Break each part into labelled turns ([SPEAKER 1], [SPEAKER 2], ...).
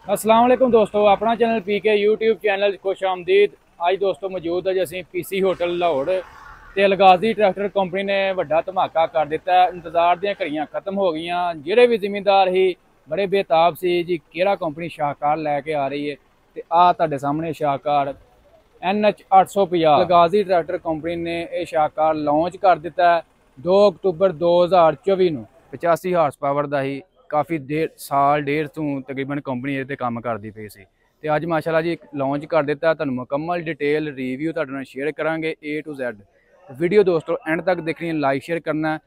[SPEAKER 1] अस्सलाम वालेकुम दोस्तों, अपना चैनल पीके यूट्यूब चैनल खुश आमदीद। अज दोस्तों मौजूद है असीं पीसी होटल लाहौर ते अलगाजी ट्रैक्टर कंपनी ने वड्डा धमाका कर दिता। इंतजार दी घड़ियां खत्म हो गई। जिहड़े भी जिमींदार ही बड़े बेताब से जी किहड़ा कंपनी शाहकार लैके आ रही है, तो आ तुहाडे सामने शाहकार NH 850 अलगाजी ट्रैक्टर कंपनी ने यह शाहकार लॉन्च कर दिता है 2 अक्तूबर 2024 ਨੂੰ। 85 ਹਾਰਸ ਪਾਵਰ ਦਾ ਹੀ ਕਾਫੀ ਸਾਲ ਡੇਢ ਤੋਂ ਤਕਰੀਬਨ ਕੰਪਨੀ ਇਹਦੇ ਤੇ ਕੰਮ ਕਰਦੀ ਪਈ ਸੀ ਤੇ ਅੱਜ ਮਾਸ਼ਾਅੱਲਾ ਜੀ ਲਾਂਚ ਕਰ ਦਿੱਤਾ। ਤੁਹਾਨੂੰ ਮੁਕੰਮਲ ਡਿਟੇਲ ਰਿਵਿਊ ਤੁਹਾਡੇ ਨਾਲ ਸ਼ੇਅਰ ਕਰਾਂਗੇ A to Z। ਵੀਡੀਓ ਦੋਸਤੋ ਐਂਡ ਤੱਕ ਦੇਖਣੀ, ਲਾਈਕ ਸ਼ੇਅਰ ਕਰਨਾ।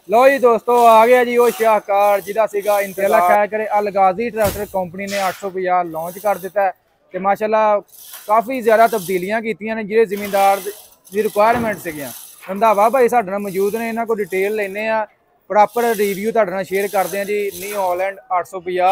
[SPEAKER 1] ਲਓ ਜੀ ਦੋਸਤੋ, ਆ ਗਿਆ ਜੀ ਉਹ ਸ਼ਾਹਕਾਰ ਜਿਹਦਾ ਸੀਗਾ ਇੰਤਜ਼ਾਰ ਖੈਰ ਕਰੇ। अलगाजी ट्रैक्टर कंपनी ने 850 ਲਾਂਚ ਕਰ ਦਿੱਤਾ ਤੇ ਮਾਸ਼ਾਅੱਲਾ ਕਾਫੀ ਜ਼ਿਆਦਾ ਤਬਦੀਲੀਆਂ ਕੀਤੀਆਂ ਨੇ ਜਿਹੜੇ ਜ਼ਿਮੀਂਦਾਰ ਦੀ ਰਿਕੁਆਇਰਮੈਂਟ ਸੀਗੀਆਂ। ਰੰਧਾਵਾ ਭਾਈ ਸਾਡੇ ਨਾਲ ਮੌਜੂਦ ਨੇ, ਇਹਨਾਂ ਕੋਲ ਡਿਟੇਲ ਲੈਣੇ ਆ, प्रॉपर रिव्यू तुहाडे नाल शेयर करते हैं जी। New Holland 850।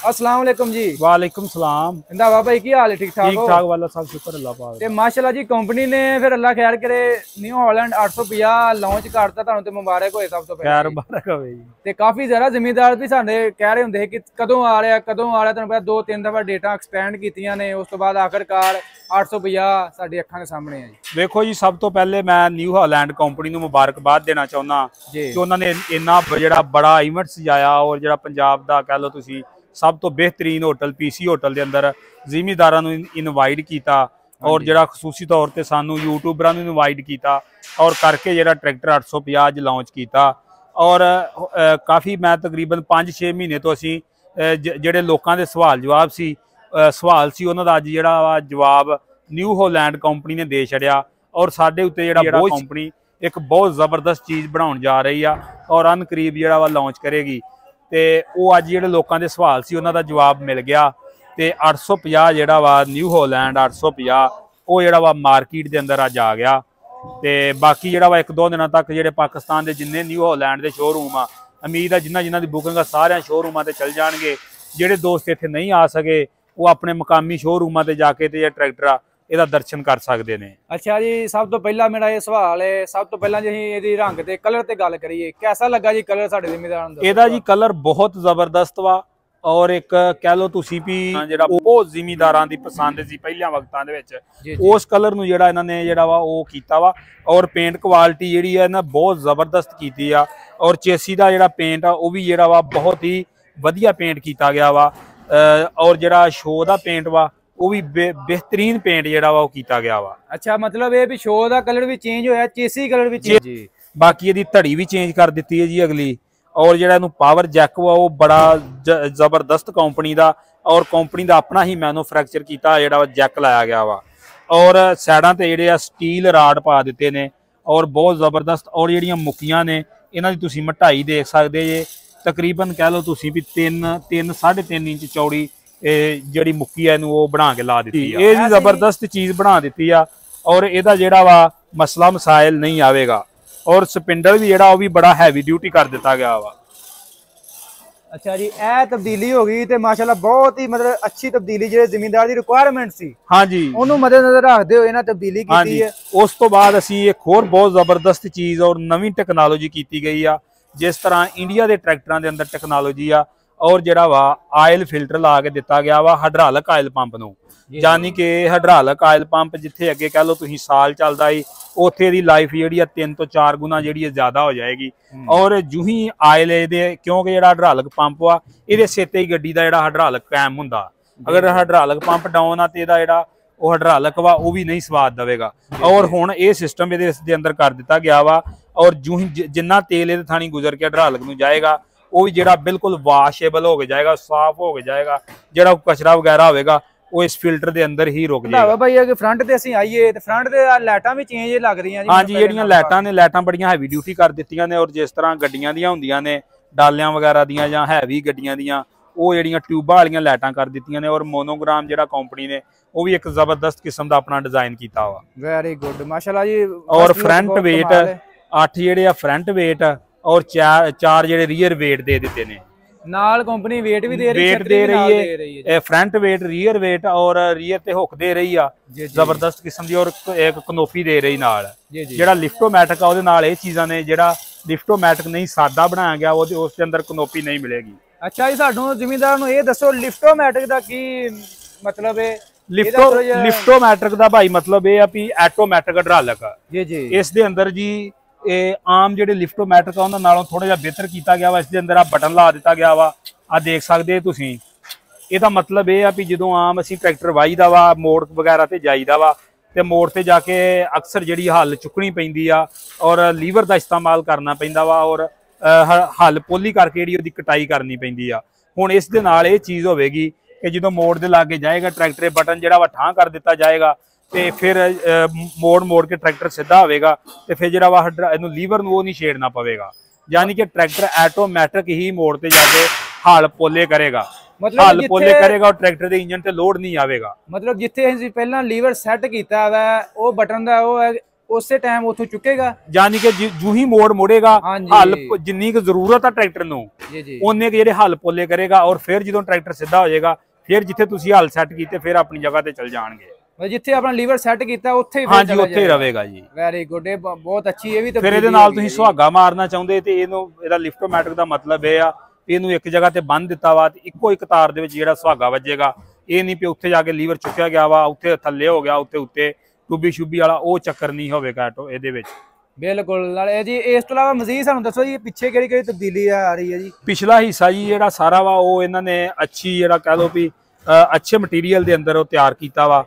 [SPEAKER 1] अस्सलाम वालेकुम जी।
[SPEAKER 2] वालेकुम सलाम।
[SPEAKER 1] रंधावा भाई की हाल है? ठीक ठाक हो?
[SPEAKER 2] ठीक वाला सब शुक्र अल्लाह पाक।
[SPEAKER 1] ते माशाल्लाह जी कंपनी ने फिर अल्लाह खैर करे न्यू हॉलैंड 850 लॉन्च करता, तुहानू ते मुबारक होए सब तो पहले।
[SPEAKER 2] खैर मुबारक होवे जी।
[SPEAKER 1] ते काफी ज़्यादा जिम्मेदार भी साडे कह रहे हुंदे कि कदों आ रहा कदों आ रहा। तुहानू पता 2-3 दफा डेटा एक्सपेंड कीतियां ने, उस तो बाद आखिरकार 850 साडी अखां दे सामने है जी।
[SPEAKER 2] देखो जी, सब तो पहले मैं न्यू हॉलैंड कंपनी नू मुबारकबाद देना चाहुंदा कि उन्होंने इन्ना जिहड़ा बड़ा इवेंट सजाया और जिहड़ा पंजाब दा कह लो तुसीं सब तो बेहतरीन होटल पीसी होटल के अंदर जिमीदारां नू इनवाइट किया और जिहड़ा खसूसी तौर पर सानू यूट्यूबरां नू इनवाइट किया और करके जिहड़ा ट्रैक्टर 850 अज लॉन्च किया। और काफ़ी मैं तकरीबन 5-6 महीने तो असीं जिहड़े लोकां दे सवाल सी उन्हां दा अज जिहड़ा जवाब न्यू हॉलैंड कंपनी ने दे छड़िया और साडे उत्ते जिहड़ा कंपनी एक बहुत ज़बरदस्त चीज़ बनाउण जा रही आ और अनकरीब जिहड़ा वा लॉन्च करेगी। तो वो अज जिहड़े लोकां दे सवाल सी उन्हां दा जवाब मिल गया। तो 850 जिहड़ा वा न्यू हॉलैंड 850 वो जिहड़ा वा मार्केट दे अंदर अज आ गया। तो बाकी जिहड़ा वा 1-2 दिनों तक जिहड़े पाकिस्तान के जिन्ने न्यू हॉलैंड के शोरूम आ, उम्मीद है जिन्हां दी बुकिंग आ सारे शोरूमां ते चल जाणगे। जिहड़े दोस्त इत्थे नहीं आ सके वो अपने मुकामी शोरूमां ते जाके ते ट्रैक्टर आ ਇਹਦਾ ਦਰਸ਼ਨ ਕਰ ਸਕਦੇ ਨੇ।
[SPEAKER 1] अच्छा जी, सब तो पहला मेरा ये सवाल है, सब तो पहला जी ਇਹਦੀ रंग ते कलर ते गल करिए, कैसा लगा जी कलर ਸਾਡੇ ਜ਼ਿਮੀਂਦਾਰਾਂ ਨੂੰ?
[SPEAKER 2] ਇਹਦਾ ਜੀ ਕਲਰ ਬਹੁਤ ਜ਼ਬਰਦਸਤ ਵਾ और एक कह लो तुसी भी ਜਿਹੜਾ ਬਹੁਤ ਜ਼ਿਮੀਂਦਾਰਾਂ ਦੀ ਪਸੰਦ ਸੀ ਪਹਿਲਾਂ ਵਕਤਾਂ ਦੇ ਵਿੱਚ। ਉਸ ਕਲਰ ਨੂੰ ਜਿਹੜਾ ਇਹਨਾਂ ਨੇ ਜਿਹੜਾ ਵਾ ਉਹ ਕੀਤਾ ਵਾ और पेंट क्वालिटी ਜਿਹੜੀ ਹੈ ਨਾ ਬਹੁਤ ਜ਼ਬਰਦਸਤ ਕੀਤੀ ਆ और ਚੇਸੀ ਦਾ ਜਿਹੜਾ पेंट ਆ ਉਹ ਵੀ ਜਿਹੜਾ ਵਾ ਬਹੁਤ ਹੀ ਵਧੀਆ पेंट ਕੀਤਾ ਗਿਆ ਵਾ और ਜਿਹੜਾ ਸ਼ੋ ਦਾ पेंट ਵਾ वो भी बेहतरीन पेंट जिहड़ा वा कीता गया वा।
[SPEAKER 1] अच्छा, मतलब ये भी शो दा कलर भी चेंज होया, चेसी कलर भी चेंज जी।
[SPEAKER 2] बाकी इहदी धड़ी भी चेंज कर दी है जी अगली। और जिहड़ा इहनूं पावर जैक वा वो बड़ा जबरदस्त कंपनी दा और कंपनी दा अपना ही मैन्युफैक्चर कीता जिहड़ा जैक लाया गया वा और साइडां ते जिहड़े आ स्टील राड पा दित्ते ने और बहुत जबरदस्त। और जिहड़ियां मुक्कियां ने इन्हां दी तुसीं मटाई देख सकदे जे, तकरीबन कह लो तुसीं भी 3-3.5 इंच चौड़ी ਜਿਹੜੀ ਮੁੱਕੀ ਹੈ ਉਹ ਬਣਾ ਕੇ ਲਾ ਦਿੱਤੀ ਹੈ। ਇਹ ਜੀ ਜ਼ਬਰਦਸਤ ਚੀਜ਼ ਬਣਾ ਦਿੱਤੀ ਆ और ਇਹਦਾ ਜਿਹੜਾ ਵਾ ਮਸਲਾ ਮਸਾਇਲ ਨਹੀਂ ਆਵੇਗਾ और ਸਪਿੰਡਲ ਵੀ ਜਿਹੜਾ ਉਹ ਵੀ ਬੜਾ ਹੈਵੀ ਡਿਊਟੀ ਕਰ ਦਿੱਤਾ ਗਿਆ ਵਾ।
[SPEAKER 1] अच्छा जी, ਇਹ ਤਬਦੀਲੀ ਹੋ ਗਈ ਤੇ ਮਾਸ਼ਾਅੱਲਾ ਬਹੁਤ ਹੀ मतलब अच्छी ਤਬਦੀਲੀ ਜਿਹੜੇ ਜ਼ਿਮੀਂਦਾਰ ਦੀ ਰਿਕੁਆਇਰਮੈਂਟ ਸੀ
[SPEAKER 2] ਹਾਂਜੀ
[SPEAKER 1] ਉਹਨੂੰ ਮੱਦੇਨਜ਼ਰ ਰੱਖਦੇ ਹੋਏ ਇਹਨਾਂ ਤਬਦੀਲੀ ਕੀਤੀ ਹੈ।
[SPEAKER 2] ਉਸ ਤੋਂ ਬਾਅਦ ਅਸੀਂ ਇੱਕ ਹੋਰ ਬਹੁਤ ਜ਼ਬਰਦਸਤ ਚੀਜ਼ और ਨਵੀਂ ਟੈਕਨੋਲੋਜੀ ਕੀਤੀ ਗਈ ਆ। ਜਿਸ ਤਰ੍ਹਾਂ ਇੰਡੀਆ ਦੇ ਟਰੈਕਟਰਾਂ ਦੇ ਅੰਦਰ ਟੈਕਨੋਲੋਜੀ ਆ और जिहड़ा वा आयल फिल्टर ला के दिता गया वा हाइड्रोलिक आयल पंप नूं, यानी कि हाइड्रोलिक आयल पंप जिथे अगे कह लो तुसीं साल चलदा ही उत्थे दी लाइफ जिहड़ी आ 3 ਤੋਂ 4 गुना जिहड़ी ज़्यादा हो जाएगी। और जूं ही आयल इहदे क्योंकि जिहड़ा हाइड्रोलिक पंप वा इहदे सिर ते ही गड्डी दा जिहड़ा हाइड्रोलिक कैम हुंदा, अगर हाइड्रोलिक पंप डाउन आ ते इहदा जिहड़ा ਉਹ हाइड्रोलिक वा वो भी नहीं स्वाद देवेगा। और हुण ये सिस्टम इहदे अंदर कर दिता गया वा और जूं ही जिन्ना तेल इहदे थाणी गुजर के हाइड्रोलिक नूं जाएगा वो भी जिहड़ा बिल्कुल वाशेबल हो जाएगा, साफ हो जाएगा। जिहड़ा कचरा वगैरह होगा वो इस फिल्टर के अंदर ही रुक जाएगा।
[SPEAKER 1] भाई अगर फ्रंट ते असीं आईए ते फ्रंट ते लाइटां भी चेंज लग रही हैं जी।
[SPEAKER 2] हां जी, जिहड़ियां लाइटां ने लाइटां बड़ियां हैवी ड्यूटी कर दित्तियां ने और जिस तरह गड्डियां दियां हुंदियां ने डालियां वगैरह दियां जां हैवी गड्डियां दियां वो जिहड़ियां ट्यूबां वालियां लाइटां कर दित्तियां ने और मोनोग्राम जिहड़ा कंपनी ने वो भी एक जबरदस्त किस्म दा अपना डिजाइन कीता वा।
[SPEAKER 1] वेरी गुड माशाल्लाह जी।
[SPEAKER 2] और फ्रंट वेट 8 जिहड़े आ फ्रंट वेट और 4 जिहड़े रियर वेट दे दित्ते ने।
[SPEAKER 1] नाल कंपनी वेट भी दे रही
[SPEAKER 2] है फ्रंट वेट रियर वेट और रियर ते हुक दे रही आ जबरदस्त किस्म दी और एक कनोपी दे रही नाल। जिहड़ा लिफ्टोमैटिक आ उहदे नाल ये चीज़ां ने, जिहड़ा लिफ्टोमैटिक नहीं सादा बनाया गया वो उसके अंदर कनोपी नहीं मिलेगी।
[SPEAKER 1] ਅੱਛਾ ਜੀ, ਸਾਨੂੰ ਜ਼ਿਮੀਂਦਾਰ ਨੂੰ ਇਹ ਦੱਸੋ ਲਿਫਟੋਮੈਟਿਕ ਦਾ ਕੀ ਮਤਲਬ ਹੈ?
[SPEAKER 2] ਲਿਫਟੋਮੈਟਿਕ ਦਾ ਭਾਈ ਮਤਲਬ ਇਹ ਆ ਵੀ ਆਟੋਮੈਟਿਕ ਹਾਈਡ੍ਰੋਲਿਕ
[SPEAKER 1] ਜੀ ਜੀ।
[SPEAKER 2] ਇਸ ਦੇ ਅੰਦਰ ਜੀ ਇਹ ਆਮ ਜਿਹੜੇ ਲਿਫਟੋਮੈਟਿਕ ਆ ਉਹਨਾਂ ਨਾਲੋਂ ਥੋੜਾ ਜਿਹਾ ਬਿਹਤਰ ਕੀਤਾ ਗਿਆ ਵਾ। ਇਸ ਦੇ ਅੰਦਰ ਆ ਬਟਨ ਲਾ ਦਿੱਤਾ ਗਿਆ ਵਾ, ਆ ਦੇਖ ਸਕਦੇ ਤੁਸੀਂ। ਇਹਦਾ ਮਤਲਬ ਇਹ ਆ ਵੀ ਜਦੋਂ ਆਮ ਅਸੀਂ ਟਰੈਕਟਰ ਵਾਹੀਦਾ ਵਾ, ਮੋੜ ਵਗੈਰਾ ਤੇ ਜਾਈਦਾ ਵਾ, ਤੇ ਮੋੜ ਤੇ ਜਾ ਕੇ ਅਕਸਰ ਜਿਹੜੀ ਹੱਲ ਚੁੱਕਣੀ ਪੈਂਦੀ ਆ ਔਰ ਲੀਵਰ ਦਾ ਇਸਤੇਮਾਲ ਕਰਨਾ ਪੈਂਦਾ ਵਾ ਔਰ ਹੱਲ ਪੋਲੀ ਕਰਕੇ ਜਿਹੜੀ ਉਹਦੀ ਕਟਾਈ ਕਰਨੀ ਪੈਂਦੀ ਆ। ਹੁਣ ਇਸ ਦੇ ਨਾਲ ਇਹ ਚੀਜ਼ ਹੋਵੇਗੀ ਕਿ ਜਦੋਂ ਮੋੜ ਦੇ ਲਾਗੇ ਜਾਏਗਾ ਟਰੈਕਟਰ ਬਟਨ ਜਿਹੜਾ ਵਾ ਠਾਂ ਕਰ ਦਿੱਤਾ ਜਾਏਗਾ ਤੇ ਫਿਰ ਮੋੜ ਕੇ ਟਰੈਕਟਰ ਸਿੱਧਾ ਹੋਵੇਗਾ ਤੇ ਫਿਰ ਜਿਹੜਾ ਵਾ ਇਹਨੂੰ ਲੀਵਰ ਨੂੰ ਉਹ ਨਹੀਂ ਛੇੜਨਾ ਪਵੇਗਾ। ਯਾਨੀ ਕਿ ਟਰੈਕਟਰ ਆਟੋਮੈਟਿਕ ਹੀ ਮੋੜ ਤੇ ਜਾ ਕੇ ਹੱਲ ਪੋਲੇ ਕਰੇਗਾ, ਹੱਲ ਪੋਲੇ ਕਰੇਗਾ ਔਰ ਟਰੈਕਟਰ ਦੇ ਇੰਜਨ ਤੇ ਲੋਡ ਨਹੀਂ ਆਵੇਗਾ।
[SPEAKER 1] ਮਤਲਬ ਜਿੱਥੇ ਅਸੀਂ ਪਹਿਲਾਂ ਲੀਵਰ ਸੈੱਟ ਕੀਤਾ ਵਾ ਉਹ ਬਟਨ ਦਾ ਉਹ ਹੈ ਉਸੇ ਟਾਈਮ ਉਥੋਂ ਚੁੱਕੇਗਾ।
[SPEAKER 2] ਯਾਨੀ ਕਿ ਜੂ ਹੀ ਮੋੜ ਮੁੜੇਗਾ ਹੱਲ ਜਿੰਨੀ ਕੁ ਜ਼ਰੂਰਤ ਆ ਟਰੈਕਟਰ ਨੂੰ ਉਹਨੇ ਜਿਹੜੇ ਹੱਲ ਪੋਲੇ ਕਰੇਗਾ ਔਰ ਫਿਰ ਜਦੋਂ ਟਰੈਕਟਰ ਸਿੱਧਾ ਹੋ ਜਾਏਗਾ ਫਿਰ ਜਿੱਥੇ ਤੁਸੀਂ ਹੱਲ ਸੈੱਟ ਕੀਤੇ ਫਿਰ ਆਪਣੀ ਜਗ੍ਹਾ ਤੇ ਚਲ ਜਾਣਗੇ।
[SPEAKER 1] ਜਿੱਥੇ ਆਪਣਾ ਲੀਵਰ ਸੈੱਟ ਕੀਤਾ ਉੱਥੇ ਹੀ
[SPEAKER 2] ਹਾਂਜੀ ਉੱਥੇ ਹੀ ਰਹੇਗਾ ਜੀ।
[SPEAKER 1] ਵੈਰੀ ਗੁੱਡ, ਇਹ ਬਹੁਤ ਅੱਛੀ। ਇਹ ਵੀ
[SPEAKER 2] ਫਿਰ ਇਹਦੇ ਨਾਲ ਤੁਸੀਂ ਸੁਹਾਗਾ ਮਾਰਨਾ ਚਾਹੁੰਦੇ ਤੇ ਇਹਦਾ ਲਿਫਟੋਮੈਟਿਕ ਦਾ ਮਤਲਬ ਇਹ ਆ ਇਹਨੂੰ ਇੱਕ ਜਗ੍ਹਾ ਤੇ ਬੰਨ ਦਿੱਤਾ ਵਾ ਤੇ ਇੱਕੋ ਇੱਕ ਤਾਰ ਦੇ ਵਿੱਚ ਜਿਹੜਾ ਸੁਹਾਗਾ ਵੱਜੇਗਾ। ਇਹ ਨਹੀਂ ਵੀ ਉੱਥੇ ਜਾ ਕੇ ਲੀਵਰ ਚੁੱਕਿਆ ਗਿਆ ਵਾ, ਉੱਥੇ ਥੱਲੇ ਹੋ ਗਿਆ, ਉੱਤੇ ਟੂਬੀ ਸ਼ੂਬੀ ਵਾਲਾ ਉਹ ਚੱਕਰ ਨਹੀਂ ਹੋਵੇਗਾ ਇਹਦੇ ਵਿੱਚ।
[SPEAKER 1] ਬਿਲਕੁਲ। ਨਾਲੇ ਜੀ ਇਸ ਤੋਂ ਇਲਾਵਾ ਮਜ਼ੀਦ ਸਾਨੂੰ ਦੱਸੋ ਜੀ ਪਿੱਛੇ ਕਿਹੜੀ ਤਬਦੀਲੀ ਆ ਰਹੀ ਹੈ ਜੀ?
[SPEAKER 2] ਪਿਛਲਾ ਹਿੱਸਾ ਜੀ ਜਿਹੜਾ ਸਾਰਾ ਵਾ ਉਹ ਇਹਨਾਂ ਨੇ ਅੱਛੀ ਜਿਹੜਾ ਕਹਿ ਲਓ ਵੀ ਅੱਛੇ ਮਟੀਰੀਅਲ ਦੇ ਅੰਦਰ ਉਹ ਤਿਆਰ ਕੀਤਾ ਵਾ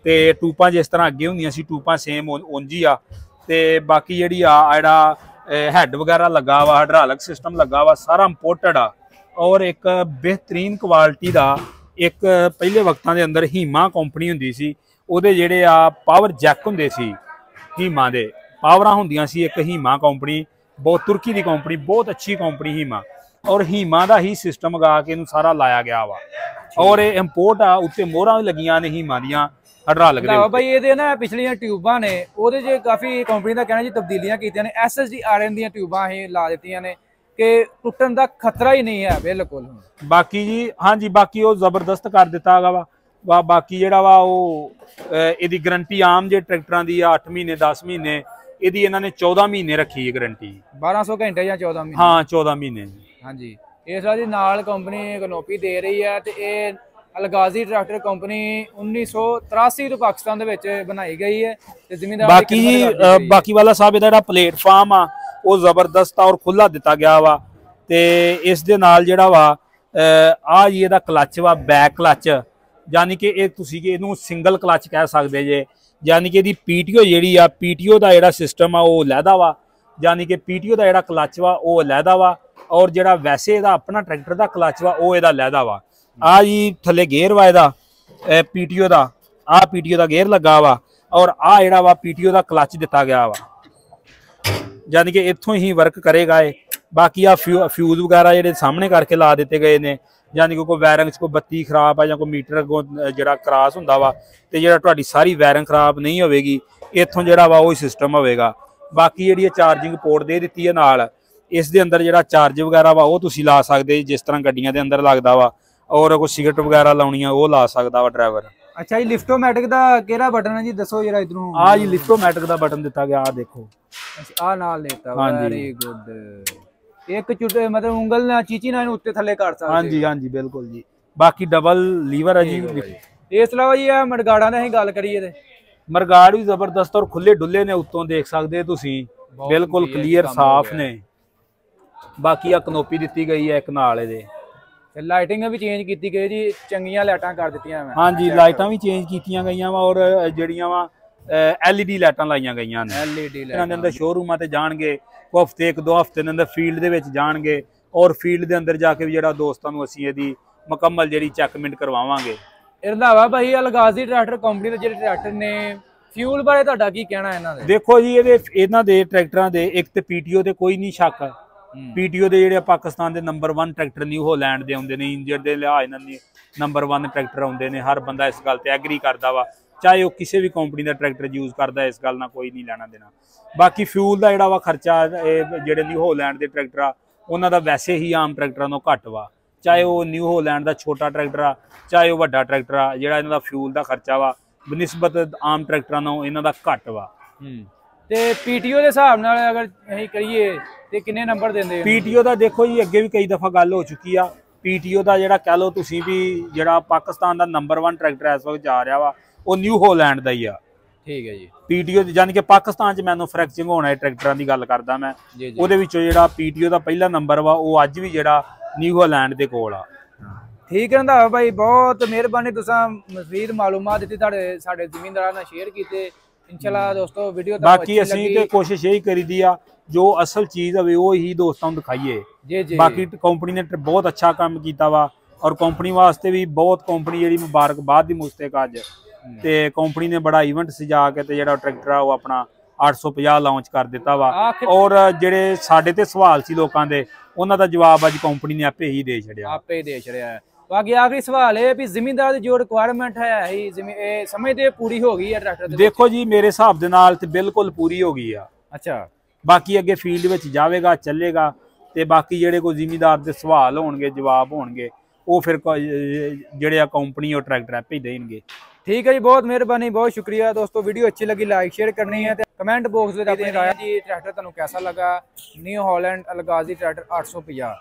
[SPEAKER 2] ਤੇ ਟੂਪਾਂ ਜਿਸ ਤਰ੍ਹਾਂ ਅੱਗੇ ਹੁੰਦੀਆਂ ਸੀ ਟੂਪਾਂ ਸੇਮ ਉਂਝ ਹੀ ਆ ਤੇ ਬਾਕੀ ਜਿਹੜੀ ਆ ਜਿਹੜਾ ਹੈਡ ਵਗੈਰਾ ਲੱਗਾ ਵਾ, ਹਾਈਡ੍ਰੋਲਿਕ ਸਿਸਟਮ ਲੱਗਾ ਵਾ, ਸਾਰਾ ਇੰਪੋਰਟਡ ਆ ਔਰ ਇੱਕ ਬਿਹਤਰੀਨ ਕੁਆਲਿਟੀ ਦਾ। ਇੱਕ ਪਹਿਲੇ ਵਕਤਾਂ ਦੇ ਅੰਦਰ ਹੀਮਾ ਕੰਪਨੀ ਹੁੰਦੀ ਸੀ, ਉਹਦੇ ਜਿਹੜੇ ਆ ਪਾਵਰ ਜੈਕ ਹੁੰਦੇ ਸੀ, ਹੀਮਾ ਦੇ ਪਾਵਰਾਂ ਹੁੰਦੀਆਂ ਸੀ। ਇੱਕ ਹੀਮਾ ਕੰਪਨੀ ਬਹੁਤ ਤੁਰਕੀ ਦੀ ਕੰਪਨੀ, ਬਹੁਤ ਅੱਛੀ ਕੰਪਨੀ ਹੀਮਾ, ਔਰ ਹੀਮਾ ਦਾ ਹੀ ਸਿਸਟਮ ਲਗਾ ਕੇ ਇਹਨੂੰ ਸਾਰਾ ਲਾਇਆ ਗਿਆ ਵਾ ਔਰ ਇਹ ਇੰਪੋਰਟ ਆ। ਉੱਤੇ ਮੋਹਰਾਂ ਵੀ ਲੱਗੀਆਂ ਨੇ ਹੀਮਾ ਦੀਆਂ ਹਾਈਡ੍ਰੋਲਿਕ ਦੇ।
[SPEAKER 1] ਬਾਈ ਇਹਦੇ ਨਾ ਪਿਛਲੀਆਂ ਟਿਊਬਾਂ ਨੇ ਉਹਦੇ 'ਚ ਕਾਫੀ ਕੰਪਨੀ ਦਾ ਕਹਿਣਾ ਜੀ ਤਬਦੀਲੀਆਂ ਕੀਤੀਆਂ ਨੇ। SSD-RN ਦੀਆਂ ਟਿਊਬਾਂ ਇਹ ਲਾ ਦਿੱਤੀਆਂ ਨੇ ਕਿ ਟੁੱਟਣ ਦਾ ਖਤਰਾ ਹੀ ਨਹੀਂ ਹੈ ਬਿਲਕੁਲ।
[SPEAKER 2] ਬਾਕੀ ਜੀ ਹਾਂਜੀ ਬਾਕੀ ਉਹ ਜ਼ਬਰਦਸਤ ਕਰ ਦਿੱਤਾ ਹੈਗਾ ਵਾ। ਬਾਕੀ ਜਿਹੜਾ ਵਾ ਉਹ ਇਹਦੀ ਗਰੰਟੀ ਆਮ ਜੇ ਟਰੈਕਟਰਾਂ ਦੀ 8 ਮਹੀਨੇ 10 ਮਹੀਨੇ, ਇਹਦੀ ਇਹਨਾਂ ਨੇ 14 ਮਹੀਨੇ ਰੱਖੀ ਹੈ ਗਰੰਟੀ।
[SPEAKER 1] 1200 ਘੰਟੇ ਜਾਂ 14 ਮਹੀਨੇ?
[SPEAKER 2] ਹਾਂ 14 ਮਹੀਨੇ
[SPEAKER 1] ਹਾਂਜੀ। ਇਸ ਵਾਰ ਦੀ ਨਾਲ ਕੰਪਨੀ ਕਨੋਪੀ ਦੇ ਰਹੀ ਹੈ ਤੇ ਇਹ ਅਲਗਾਜ਼ੀ ਟਰੈਕਟਰ ਕੰਪਨੀ 1983 ਤੋਂ ਪਾਕਿਸਤਾਨ ਦੇ ਵਿੱਚ ਬਣਾਈ ਗਈ ਹੈ ਤੇ ਜ਼ਿਮੀਂਦਾਰ
[SPEAKER 2] ਬਾਕੀ ਜੀ ਬਾਕੀ ਵਾਲਾ ਸਾਹਿਬ ਇਹਦਾ ਜਿਹੜਾ ਪਲੇਟਫਾਰਮ ਆ ਉਹ ਜ਼ਬਰਦਸਤ ਆ ਔਰ ਖੁੱਲਾ ਦਿੱਤਾ ਗਿਆ ਵਾ ਤੇ ਇਸ ਦੇ ਨਾਲ ਜਿਹੜਾ ਵਾ ਆ ਜੀ ਇਹਦਾ ਕਲੱਚ ਵਾ, ਬੈਕ ਕਲੱਚ, ਯਾਨੀ ਕਿ ਇਹ ਤੁਸੀਂ ਕਿ ਇਹਨੂੰ ਸਿੰਗਲ ਕਲੱਚ ਕਹਿ ਸਕਦੇ ਜੇ। ਯਾਨੀ ਕਿ ਇਹਦੀ ਪੀਟੀਓ ਜਿਹੜੀ ਆ, ਪੀਟੀਓ ਦਾ ਜਿਹੜਾ ਸਿਸਟਮ ਆ ਉਹ ਲਹਿਦਾ ਵਾ, ਯਾਨੀ ਕਿ ਪੀਟੀਓ ਦਾ ਜਿਹੜਾ ਕਲੱਚ ਵਾ ਉਹ ਲਹਿਦਾ ਵਾ ਔਰ ਜਿਹੜਾ ਵੈਸੇ ਇਹਦਾ ਆਪਣਾ ਟਰੈਕਟਰ ਦਾ ਕਲੱਚ ਵਾ ਉਹ ਇਹਦਾ ਲਹਿਦਾ ਵਾ। ਆ ਜੀ ਥੱਲੇ ਗੇਅਰ ਵਾ ਇਹਦਾ ਪੀਟੀਓ ਦਾ, ਆ ਪੀਟੀਓ ਦਾ ਗੇਅਰ ਲੱਗਾ ਵਾ ਔਰ ਆ ਜਿਹੜਾ ਵਾ ਪੀਟੀਓ ਦਾ ਕਲੱਚ ਦਿੱਤਾ ਗਿਆ ਵਾ, ਯਾਨੀ ਕਿ ਇੱਥੋਂ ਹੀ ਵਰਕ ਕਰੇਗਾ ਇਹ। ਬਾਕੀ ਆ ਫਿਊਜ਼ ਵਗੈਰਾ ਜਿਹੜੇ ਸਾਹਮਣੇ ਕਰਕੇ ਲਾ ਦਿੱਤੇ ਗਏ ਨੇ, ਯਾਨੀ ਕਿ ਕੋਈ ਵਾਇਰਿੰਗ 'ਚ ਕੋਈ ਬੱਤੀ ਖਰਾਬ ਆ ਜਾਂ ਕੋਈ ਮੀਟਰ ਜਿਹੜਾ ਕ੍ਰਾਸ ਹੁੰਦਾ ਵਾ ਤੇ ਜਿਹੜਾ ਤੁਹਾਡੀ ਸਾਰੀ ਵਾਇਰਿੰਗ ਖਰਾਬ ਨਹੀਂ ਹੋਵੇਗੀ, ਇੱਥੋਂ ਜਿਹੜਾ ਵਾ ਉਹ ਸਿਸਟਮ ਹੋਵੇਗਾ। ਬਾਕੀ ਜਿਹੜੀ ਚਾਰਜਿੰਗ ਪੋਰਟ ਦੇ ਦਿੱਤੀ ਹੈ ਨਾਲ, ਇਸ ਦੇ ਅੰਦਰ ਜਿਹੜਾ ਚਾਰਜ ਵਗੈਰਾ ਵਾ ਉਹ ਤੁਸੀਂ ਲਾ ਸਕਦੇ ਜਿਸ ਤਰ੍ਹਾਂ ਗੱਡੀਆਂ ਦੇ ਅੰਦਰ ਲੱਗਦਾ ਵਾ, ਔਰ ਕੋਈ ਸਿਗਰਟ ਵਗੈਰਾ ਲਾਉਣੀ ਆ ਉਹ ਲਾ ਸਕਦਾ ਵਾ ਡਰਾਈਵਰ।
[SPEAKER 1] ਅੱਛਾ ਜੀ, ਲਿਫਟੋਮੈਟਿਕ ਦਾ ਕਿਹੜਾ ਬਟਨ ਹੈ ਜੀ ਦੱਸੋ ਜਰਾ ਇਧਰੋਂ?
[SPEAKER 2] ਆ ਜੀ ਲਿਫਟੋਮੈਟਿਕ ਦਾ ਬਟਨ ਦਿੱਤਾ ਗਿਆ, ਆ ਦੇਖੋ
[SPEAKER 1] ਆ ਨਾਲ ਦਿੱਤਾ। Very good. ਇੱਕ ਚੁੱਟੇ ਮਤਲਬ ਉਂਗਲ ਨਾਲ ਚੀਚੀ ਨਾਲ ਇਹਨੂੰ ਉੱਤੇ ਥੱਲੇ ਕਰ ਸਕਦੇ।
[SPEAKER 2] ਹਾਂਜੀ ਹਾਂਜੀ ਬਿਲਕੁਲ ਜੀ। ਬਾਕੀ ਡਬਲ ਲੀਵਰ ਹੈ ਜੀ।
[SPEAKER 1] ਇਸ ਤੋਂ ਇਲਾਵਾ ਜੀ ਆ ਮਰਗਾੜਾਂ ਦੀ ਅਸੀਂ ਗੱਲ ਕਰੀਏ ਤੇ
[SPEAKER 2] ਮਰਗਾੜ ਵੀ ਜ਼ਬਰਦਸਤ ਔਰ ਖੁੱਲੇ ਡੁੱਲੇ ਨੇ, ਉੱਤੋਂ ਦੇਖ ਸਕਦੇ ਤੁਸੀਂ ਬਿਲਕੁਲ ਕਲੀਅਰ ਸਾਫ਼ ਨੇ। ਬਾਕੀ ਆ ਕਨੋਪੀ ਦਿੱਤੀ ਗਈ ਹੈ ਇੱਕ ਨਾਲ ਇਹਦੇ,
[SPEAKER 1] ਤੇ ਲਾਈਟਿੰਗ ਵੀ ਚੇਂਜ ਕੀਤੀ ਗਈ ਜੀ, ਚੰਗੀਆਂ ਲਾਈਟਾਂ ਕਰ ਦਿੱਤੀਆਂ ਮੈਂ।
[SPEAKER 2] ਹਾਂਜੀ ਲਾਈਟਾਂ ਵੀ ਚੇਂਜ ਕੀਤੀਆਂ ਗਈਆਂ ਵਾ ਔਰ ਜਿਹੜੀਆਂ ਵਾ LED ਲਾਈਟਾਂ ਲਾਈਆਂ ਗਈਆਂ ਨੇ।
[SPEAKER 1] LED
[SPEAKER 2] ਇਹਨਾਂ ਦੇ ਅੰਦਰ ਸ਼ੋਰੂਮਾਂ ਤੇ ਜਾਣਗੇ, ਕੋਈ ਹਫ਼ਤੇ 1-2 ਹਫ਼ਤੇ ਦੇ ਅੰਦਰ ਫੀਲਡ ਦੇ ਵਿੱਚ ਜਾਣਗੇ ਔਰ ਫੀਲਡ ਦੇ ਅੰਦਰ ਜਾ ਕੇ ਵੀ ਜਿਹੜਾ ਦੋਸਤਾਂ ਨੂੰ ਅਸੀਂ ਇਹਦੀ ਮੁਕੰਮਲ ਜਿਹੜੀ ਚੈੱਕਮੈਂਟ ਕਰਵਾਵਾਂਗੇ।
[SPEAKER 1] ਰੰਧਾਵਾ ਭਾਈ ਅਲਗਾਜ਼ੀ ਟਰੈਕਟਰ ਕੰਪਨੀ ਦੇ ਜਿਹੜੇ ਟਰੈਕਟਰ ਨੇ, ਫਿਊਲ ਬਾਰੇ ਤੁਹਾਡਾ ਕੀ ਕਹਿਣਾ ਇਹਨਾਂ ਦੇ?
[SPEAKER 2] ਦੇਖੋ ਜੀ ਇਹਨਾਂ ਦੇ ਟਰੈਕਟਰਾਂ ਦੇ ਇੱਕ ਤੇ ਪੀਟੀਓ ਤੇ ਕੋਈ ਨਹੀਂ ਸ਼ੱਕ। ਪੀਟੀਓ ਦੇ ਜਿਹੜੇ ਪਾਕਿਸਤਾਨ ਦੇ ਨੰਬਰ 1 ਟਰੈਕਟਰ ਨਿਊ ਹਾਲੈਂਡ ਦੇ ਆਉਂਦੇ ਨੇ, ਇੰਜਨ ਦੇ ਲਿਹਾਜ਼ ਨਾਲ ਨੰਬਰ 1 ਟਰੈਕਟਰ ਆਉਂਦੇ ਨੇ। ਹਰ ਬੰਦਾ ਇਸ ਗੱਲ ਤੇ ਐਗਰੀ ਕਰਦਾ ਵਾ, ਚਾਹੇ ਉਹ ਕਿਸੇ ਵੀ ਕੰਪਨੀ ਦਾ ਟਰੈਕਟਰ ਯੂਜ਼ ਕਰਦਾ, ਇਸ ਗੱਲ ਨਾਲ ਕੋਈ ਨਹੀਂ ਲੈਣਾ ਦੇਣਾ। ਬਾਕੀ ਫਿਊਲ ਦਾ ਜਿਹੜਾ ਵਾ ਖਰਚਾ ਇਹ ਜਿਹੜੇ ਨਿਊ ਹਾਲੈਂਡ ਦੇ ਟਰੈਕਟਰ ਆ ਉਹਨਾਂ ਦਾ ਵੈਸੇ ਹੀ ਆਮ ਟਰੈਕਟਰਾਂ ਤੋਂ ਘੱਟ ਵਾ, ਚਾਹੇ ਉਹ ਨਿਊ ਹਾਲੈਂਡ ਦਾ ਛੋਟਾ ਟਰੈਕਟਰ ਆ ਚਾਹੇ ਉਹ ਵੱਡਾ ਟਰੈਕਟਰ ਆ। ਜਿਹੜਾ ਇਹਨਾਂ ਦਾ ਫਿਊਲ ਦਾ ਖਰਚਾ ਵਾ ਬਨਿਸਬਤ ਆਮ ਟਰੈਕਟਰਾਂ ਨਾਲੋਂ ਇਹਨਾਂ ਦਾ ਘੱਟ ਵਾ।
[SPEAKER 1] ਤੇ ਪੀਟੀਓ ਦੇ ਹਿਸਾਬ ਨਾਲ ਅਗਰ ਅਸੀਂ ਕਰੀਏ ਤੇ ਕਿੰਨੇ ਨੰਬਰ ਦਿੰਦੇ?
[SPEAKER 2] ਪੀਟੀਓ ਦਾ ਦੇਖੋ ਜੀ ਅੱਗੇ ਵੀ ਕਈ ਦਫਾ ਗੱਲ ਹੋ ਚੁੱਕੀ ਆ। ਪੀਟੀਓ ਦਾ ਜਿਹੜਾ ਕਹਿ ਲਓ ਤੁਸੀਂ ਵੀ ਜਿਹੜਾ ਪਾਕਿਸਤਾਨ ਦਾ ਨੰਬਰ 1 ਟਰੈਕਟਰ ਇਸ ਵਕਤ ਜਾ ਰਿਹਾ ਵਾ ਉਹ ਨਿਊ ਹਾਲੈਂਡ ਦਾ ਹੀ ਆ।
[SPEAKER 1] ਠੀਕ ਹੈ ਜੀ।
[SPEAKER 2] ਪੀਟੀਓ ਯਾਨੀ ਕਿ ਪਾਕਿਸਤਾਨ 'ਚ ਮੈਨੂਫੈਕਚਰਿੰਗ ਹੋਣ ਵਾਲੇ ਟਰੈਕਟਰਾਂ ਦੀ ਗੱਲ ਕਰਦਾ ਮੈਂ। ਉਹਦੇ ਵਿੱਚੋਂ ਜਿਹੜਾ ਪੀਟੀਓ ਦਾ ਪਹਿਲਾ ਨੰਬਰ ਵਾ ਉਹ ਅੱਜ ਵੀ ਜਿਹੜਾ ਨਿਊ ਹਾਲੈਂਡ ਦੇ ਕੋਲ ਆ।
[SPEAKER 1] ਠੀਕ ਹੈ ਰੰਧਾਵਾ ਭਾਈ, ਬਹੁਤ ਮਿਹਰਬਾਨੀ, ਤੁਸੀਂ ਮਜ਼ੀਦ ਮਾਲੂਮਾਤ ਦਿੱਤੀ, ਸਾਡੇ ਜ਼ਿਮੀਂਦਾਰਾਂ ਨਾਲ ਸ਼ੇਅਰ ਕੀਤੇ। ਇਨਸ਼ਾਅੱਲਾ ਦੋਸਤੋ ਵੀਡੀਓ
[SPEAKER 2] ਬਾਕੀ ਅਸੀਂ ਤੇ ਕੋਸ਼ਿਸ਼ ਇਹੀ ਕਰੀਦੀ ਆ ਜੋ ਅਸਲ ਚੀਜ਼ ਹੋਵੇ ਉਹ ਹੀ ਦੋਸਤਾਂ ਨੂੰ ਦਿਖਾਈਏ।
[SPEAKER 1] ਜੀ ਜੀ।
[SPEAKER 2] ਬਾਕੀ ਕੰਪਨੀ ਨੇ ਬਹੁਤ ਅੱਛਾ ਕੰਮ ਕੀਤਾ ਵਾ ਔਰ ਕੰਪਨੀ ਵਾਸਤੇ ਵੀ ਬਹੁਤ ਕੰਪਨੀ ਜਿਹੜੀ ਮੁਬਾਰਕਬਾਦ ਦੀ ਮੁਸਤਕ ਅੱਜ ਤੇ ਕੰਪਨੀ ਨੇ ਬੜਾ ਇਵੈਂਟ ਸਜਾ ਕੇ ਤੇ ਜਿਹੜਾ ਟਰੈਕਟਰ ਆ ਉਹ ਆਪਣਾ 850 ਲਾਂਚ ਕਰ ਦਿੱਤਾ ਵਾ। ਔਰ ਜਿਹੜੇ ਸਾਡੇ ਤੇ ਸਵਾਲ ਸੀ ਲੋਕਾਂ ਦੇ ਉਹਨਾਂ ਦਾ ਜਵਾਬ ਅੱਜ ਕੰਪਨੀ ਨੇ ਆਪੇ ਹੀ ਦੇ ਛੜਿਆ। ਬਾਕੀ ਆਖਰੀ ਸਵਾਲ ਇਹ ਵੀ ਜ਼ਿਮੀਂਦਾਰ ਦੀ ਜੋ ਰਿਕੁਆਇਰਮੈਂਟ ਹੈ ਹੀ ਇਹ ਸਮਝਦੇ ਪੂਰੀ ਹੋ ਗਈ ਹੈ ਟਰੈਕਟਰ ਦੇ? ਦੇਖੋ ਜੀ ਮੇਰੇ ਹਿਸਾਬ ਦੇ ਨਾਲ ਤੇ ਬਿਲਕੁਲ ਪੂਰੀ ਹੋ ਗਈ ਆ।
[SPEAKER 1] ਅੱਛਾ,
[SPEAKER 2] ਬਾਕੀ ਅੱਗੇ ਫੀਲਡ ਵਿੱਚ ਜਾਵੇਗਾ ਚੱਲੇਗਾ ਤੇ ਬਾਕੀ ਜਿਹੜੇ ਕੋਈ ਜ਼ਿਮੀਂਦਾਰ ਦੇ ਸਵਾਲ ਹੋਣਗੇ ਜਵਾਬ ਹੋਣਗੇ ਉਹ ਫਿਰ ਜਿਹੜੇ ਆ ਕੰਪਨੀ ਉਹ ਟਰੈਕਟਰ ਆਪੇ ਹੀ ਦੇਣਗੇ।
[SPEAKER 1] ठीक है जी, बहुत मेहरबानी, बहुत शुक्रिया दोस्तों। वीडियो अच्छी लगी लाइक शेयर करनी है, कमेंट बॉक्स में अपनी राय जी ट्रैक्टर तुहानू कैसा लगा। न्यू हॉलैंड अलगाजी ट्रैक्टर 850।